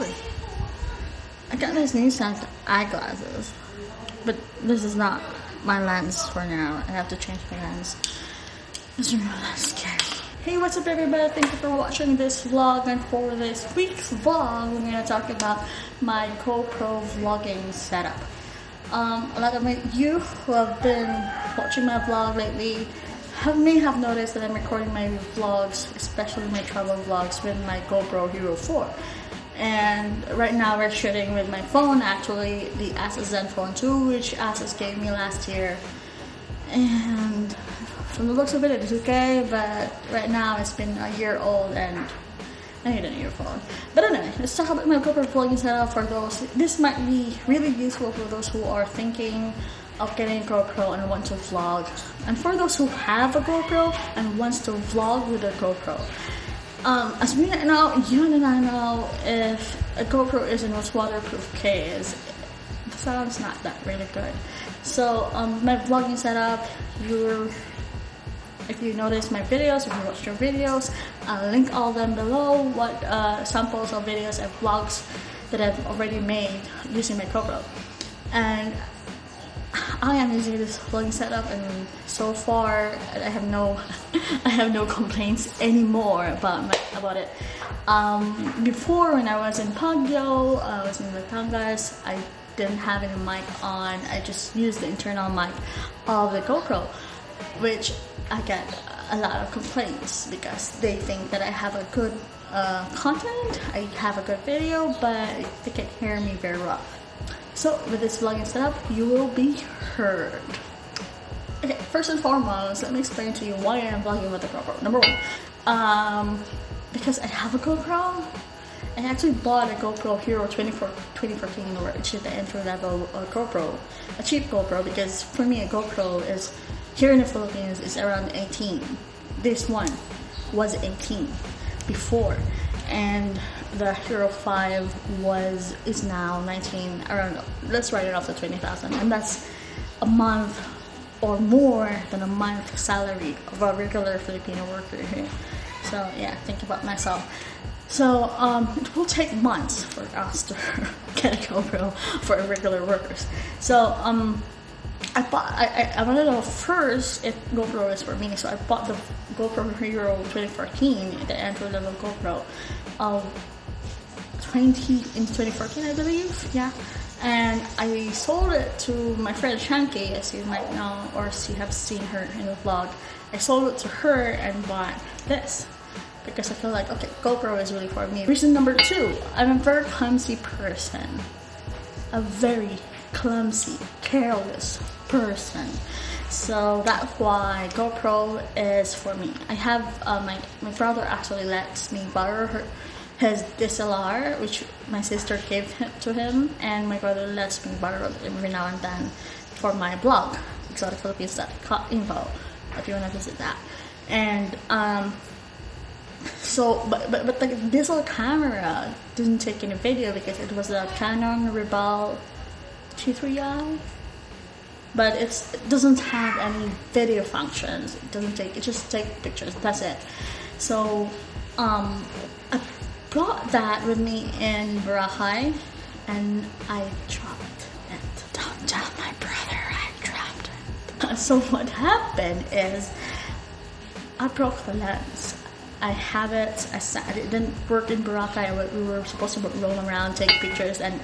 Exactly. I got this Neistat eyeglasses, but this is not my lens for now. I have to change my lens. It's really scary. Hey, what's up everybody? Thank you for watching this vlog, and for this week's vlog, we're going to talk about my GoPro vlogging setup. A lot of you who have been watching my vlog lately may have noticed that I'm recording my vlogs, especially my travel vlogs, with my GoPro Hero 4. And right now we're shooting with my phone, actually the Asus Zenfone 2, which Asus gave me last year. And from the looks of it, it's okay, but right now it's been a year old and I need an earphone. But anyway, let's talk about my GoPro vlogging setup for those. This might be really useful for those who are thinking of getting a GoPro and want to vlog. And for those who have a GoPro and wants to vlog with a GoPro. As we know, you and I know, if a GoPro is in its waterproof case, the sound's not that really good. So my vlogging setup, if you notice my videos, if you watch your videos, I'll link all them below, what samples of videos and vlogs that I've already made using my GoPro. And I am using this vlogging setup, and so far I have no complaints anymore about it. Before, when I was in Baguio, I was in Batangas, I didn't have any mic on. I just used the internal mic of the GoPro, which I get a lot of complaints because they think that I have a good content, I have a good video, but they can hear me very rough. So with this vlogging setup, you will be heard. Okay, first and foremost, let me explain to you why I'm vlogging with the GoPro. Number one, because I have a GoPro. I actually bought a GoPro Hero 2014, which is the entry level GoPro, a cheap GoPro, because for me a GoPro is, here in the Philippines, is around 18. This one was 18 before, and the Hero 5 is now 19, around, let's write it off to 20,000, and that's a month or more than a month salary of a regular Filipino worker here. So yeah, think about myself. So it will take months for us to get a GoPro for regular workers. So I wanted to know first if GoPro is for me, so I bought the GoPro Hero 2014, the entry level GoPro, in 2014, I believe, yeah. And I sold it to my friend Shanky, as you might know, or you have seen her in the vlog. I sold it to her and bought this because I feel like, okay, GoPro is really for me. Reason number two, I'm a very clumsy person. A very clumsy, careless person. So that's why GoPro is for me. I have my brother actually lets me borrow his DSLR, which my sister gave to him, and my brother lets me borrow it every now and then for my blog, exoticphilippines.info, if you want to visit that. And so but the DSLR camera didn't take any video because it was a Canon Rebel G3i, but it doesn't have any video functions. It just takes pictures, that's it. So I brought that with me in Boracay and I dropped it. Don't tell my brother I dropped it. So what happened is I broke the lens. I have it, it didn't work in Boracay. We were supposed to roam around, take pictures, and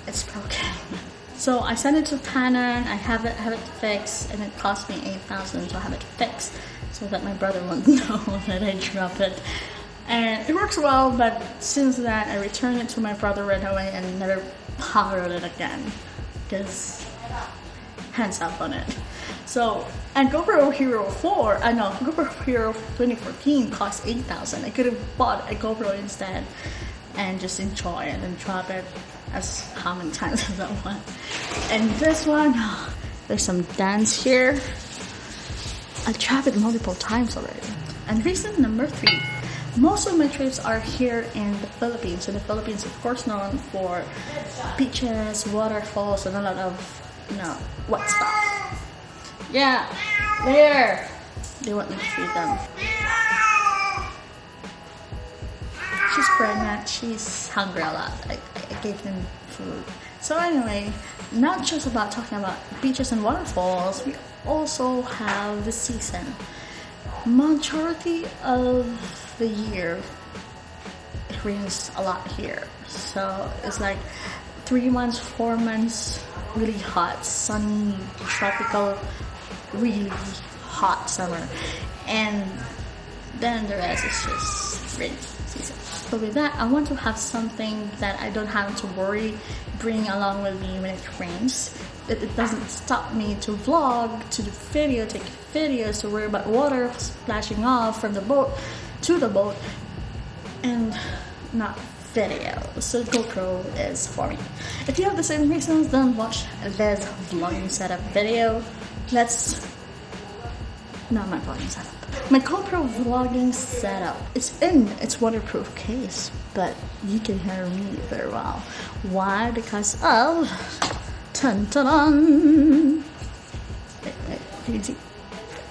it's broken. So I sent it to Canon, I have it fixed, and it cost me 8,000 to have it fixed so that my brother won't know that I dropped it. And it works well, but since then I returned it to my brother right away and never borrowed it again, because hands up on it. So, and GoPro Hero 4, GoPro Hero 2014 cost 8,000. I could have bought a GoPro instead and just enjoy it and drop it as how many times as I want. And this one, there's some dents here. I dropped it multiple times already. And reason number three, most of my trips are here in the Philippines. And the Philippines, of course, known for beaches, waterfalls, and a lot of, wet stuff. Yeah, there. They want me to feed them. she's pregnant, she's hungry a lot. I gave them food. So anyway, not just about talking about beaches and waterfalls, we also have the season. Majority of the year, it rains a lot here. So it's like 3 months, 4 months, really hot, sunny, tropical, really hot summer. And then the rest is just rainy season. But with that, I want to have something that I don't have to worry bring along with me when it rains. That it doesn't stop me to vlog, to do video, take videos, to worry about water splashing off from the boat to the boat, and not video. So GoPro is for me. If you have the same reasons, then watch this vlogging setup video. Not my vlogging setup. My GoPro vlogging setup. It's in its waterproof case, but you can hear me very well. Why? Because of Wait, can you see?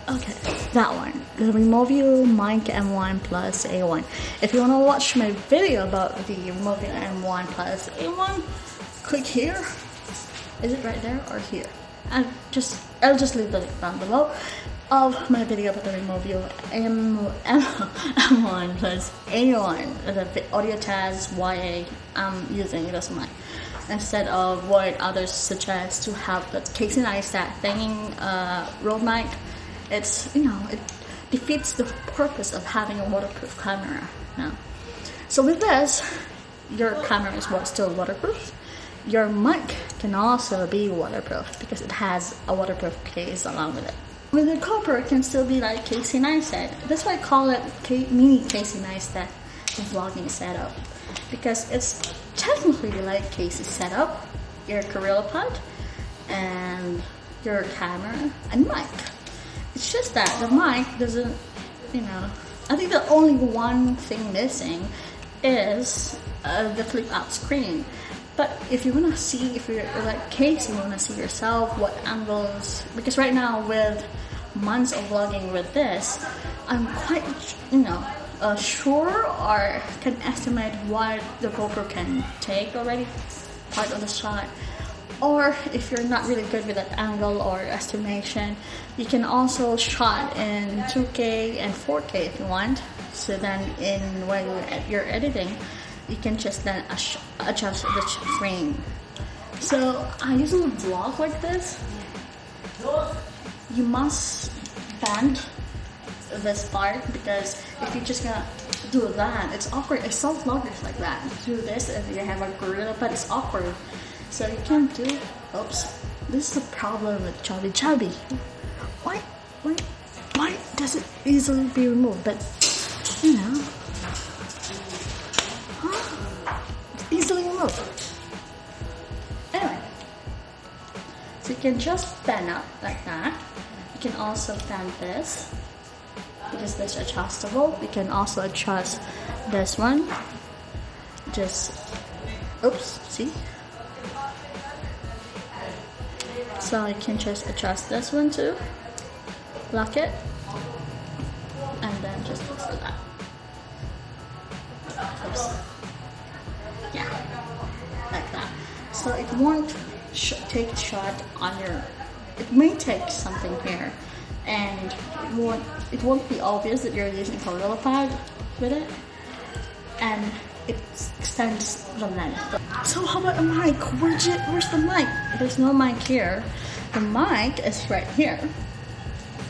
Okay, that one, the Removu Mic M1+A1. If you want to watch my video about the Removu M1+A1, click here. Is it right there or here? I'll just leave the link down below of my video about the Removu M1+A1, the audio test YA I'm using this mic instead of what others suggest to have the Casey Neistat thinging Rode mic. It's, you know, it defeats the purpose of having a waterproof camera now. So with this, your camera is still waterproof. Your mic can also be waterproof because it has a waterproof case along with it. With the GoPro, it can still be like Casey Neistat. That's why I call it mini Casey Neistat vlogging setup, because it's technically like Casey's setup, your Gorillapod, and your camera and mic. It's just that the mic doesn't, you know, I think the only one thing missing is the flip out screen. But if you want to see, if you're like Casey, you want to see yourself, what angles, because right now with months of vlogging with this, I'm quite, you know, sure or can estimate what the GoPro can take already, part of the shot. Or if you're not really good with that angle or estimation, you can also shot in 2K and 4K if you want. So then when you're editing, you can just then adjust the frame. So I usually vlog like this. You must bend this part, because if you're just gonna do that, it's awkward. I saw vloggers like that do this, and you have a Gorillapod, it's awkward. So you can't do. Oops, this is the problem with chubby. Why does it easily be removed? But you know, it's easily removed. Anyway, so you can just bend up like that. You can also bend this because this is adjustable. You can also adjust this one. Just, oops, see? So you can just adjust this one too. Lock it. And then just fix it up. Oops. Yeah, like that. So it won't take a shot on your. It may take something here, and it won't be obvious that you're using Gorillapod with it, and it extends the length. So how about a mic? Where's the mic? There's no mic here. The mic is right here.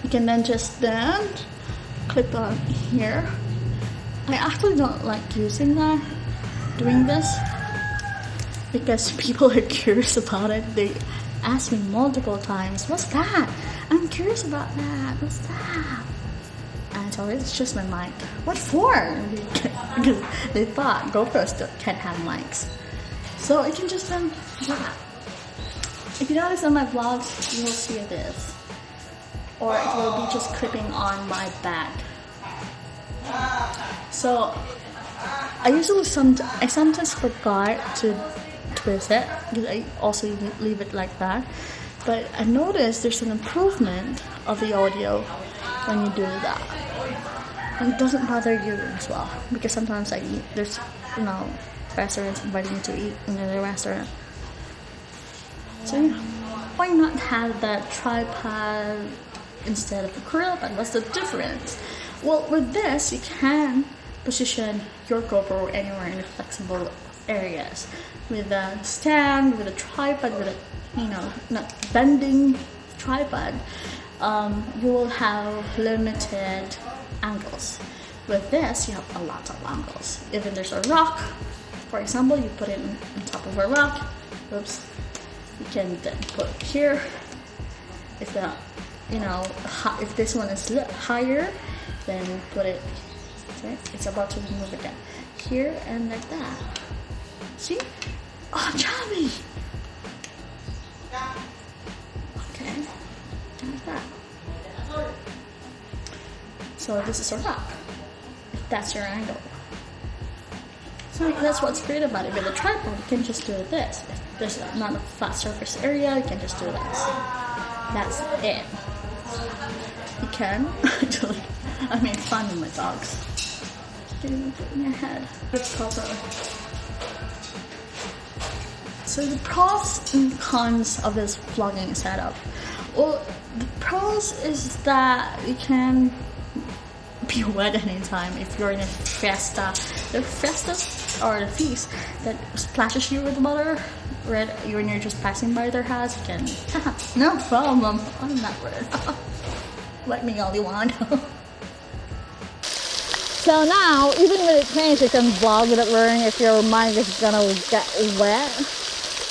You can then just clip on here. I actually don't like using that, doing this, because people are curious about it. They ask me multiple times, what's that? I'm curious about that. What's that? And I told them it's just my mic. What for? Because they thought GoPros can't have mics. So you can just do that. If you notice on my vlogs, you will see this. Or it will be just clipping on my back. So I sometimes forgot to twist it, because I also leave it like that. But I noticed there's an improvement of the audio when you do that. and it doesn't bother you as well, because sometimes I eat, there's, you know, restaurants inviting me to eat in the restaurant. So yeah, why not have that tripod instead of a Gorillapod? What's the difference? Well, with this, you can position your GoPro anywhere in the flexible areas. With a stand, with a tripod, with a, you know, not bending tripod, you will have limited angles. With this, you have a lot of angles. Even there's a rock, for example, you put it on top of a rock. Oops. You can then put here. If the, you know, if this one is higher, then you put it. Okay, it's about to move again. Here and like that. See? Oh, chubby. Okay, like that. So this is a rock. If that's your angle. So that's what's great about it. With a tripod, you can just do this. If there's not a flat surface area, you can just do this. That's it. You can actually. I made fun of my dogs. Getting them in your head. It's proper. So the pros and cons of this vlogging setup. Well, the pros is that you can be wet anytime if you're in a fiesta. The fiestas or the feast that splashes you with water, right? When you're just passing by their house, you can, no problem. I'm not worried. Let me all you want. So now, even with it rains, you can vlog without worrying if your mic is gonna get wet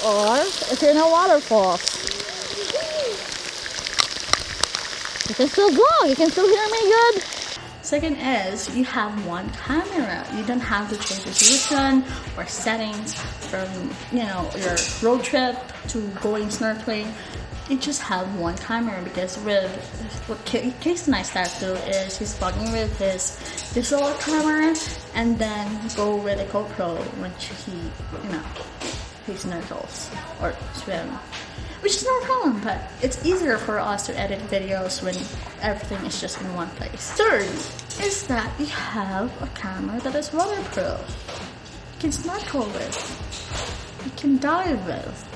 or if you're in a waterfall. You can still vlog. You can still hear me good. Second is you have one camera. You don't have to change resolution or settings from, you know, your road trip to going snorkeling. You just have one camera, because with what Casey Neistat do is he's vlogging with his DSLR camera and then go with a GoPro when he, you know, he snorkels or swim. Which is no problem, but it's easier for us to edit videos when everything is just in one place. Third is that you have a camera that is waterproof. You can snorkel with. You can dive with.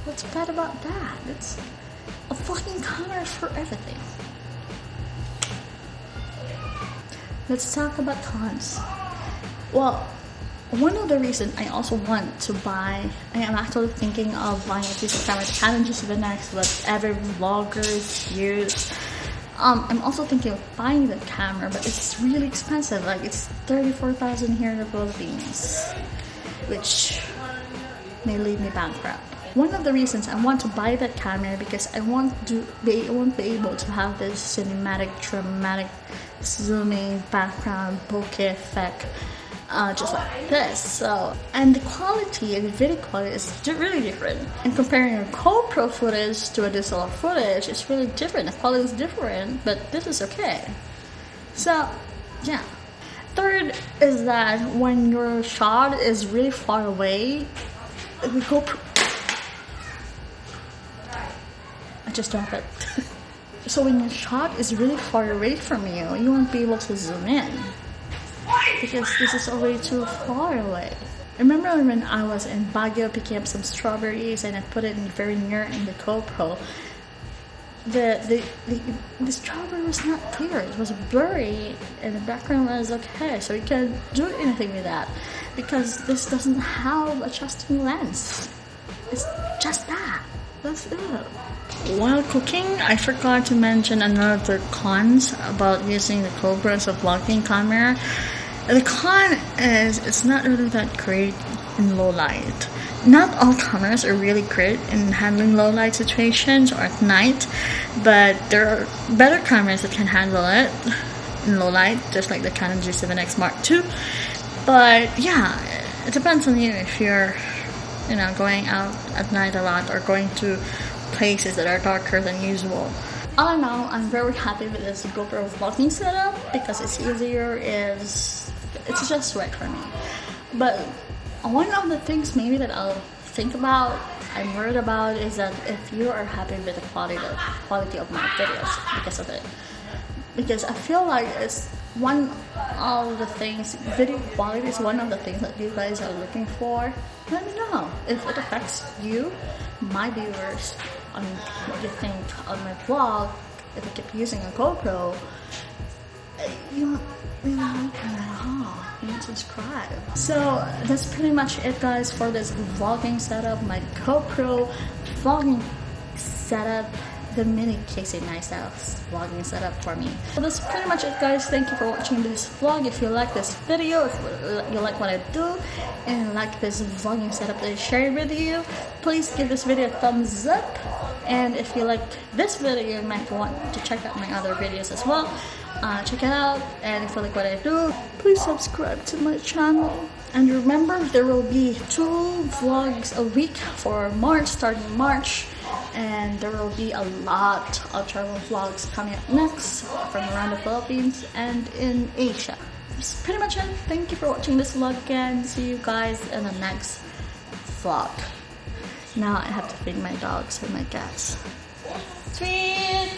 What's bad about that? It's a fucking camera for everything. Let's talk about cons. Well, one of the reasons I also want to buy, I am actually thinking of buying a piece of camera, the Canon G7X, what every vloggers use. I'm also thinking of buying the camera, but it's really expensive. Like, it's 34,000 here in the Philippines, which may leave me bankrupt. One of the reasons I want to buy that camera because I want to be able to have this cinematic, dramatic, zooming background bokeh effect. Just like this. So, and the quality, the video quality is really different. And comparing your GoPro footage to a DSLR footage, it's really different. The quality is different, but this is okay. So, yeah. Third is that when your shot is really far away, the GoPro. I just dropped it. So when your shot is really far away from you, you won't be able to zoom in. Because this is already too far away. I remember when I was in Baguio picking up some strawberries and I put it very near in the GoPro. The strawberry was not clear. It was blurry and the background was okay. So you can't do anything with that because this doesn't have adjusting lens. It's just that. That's it. While cooking, I forgot to mention another cons about using the GoPro as a vlogging camera. The con is it's not really that great in low light. Not all cameras are really great in handling low light situations or at night, but there are better cameras that can handle it in low light, just like the Canon G7X Mark II. But yeah, it depends on you if you're, you know, going out at night a lot or going to places that are darker than usual. All in all, I'm very happy with this GoPro vlogging setup because it's easier, it's just right for me. But one of the things maybe that I'll think about, I'm worried about, is that if you are happy with the quality of my videos because of it. Because I feel like it's one of the things, video quality is one of the things that you guys are looking for. Let me know if it affects you, my viewers, on what you think on my vlog. If I keep using a GoPro, you won't really like it at all. You won't subscribe. So that's pretty much it, guys, for this vlogging setup, my GoPro vlogging setup, the mini Casey Neistat vlogging setup for me. So that's pretty much it, guys. Thank you for watching this vlog. If you like this video, if you like what I do, and like this vlogging setup that I shared with you, please give this video a thumbs up. And if you like this video, you might want to check out my other videos as well. Check it out. And if you like what I do, please subscribe to my channel. And remember, there will be 2 vlogs a week for March, starting March. And there will be a lot of travel vlogs coming up next from around the Philippines and in Asia. That's pretty much it. Thank you for watching this vlog again. See you guys in the next vlog. Now I have to feed my dogs and my cats. Sweet!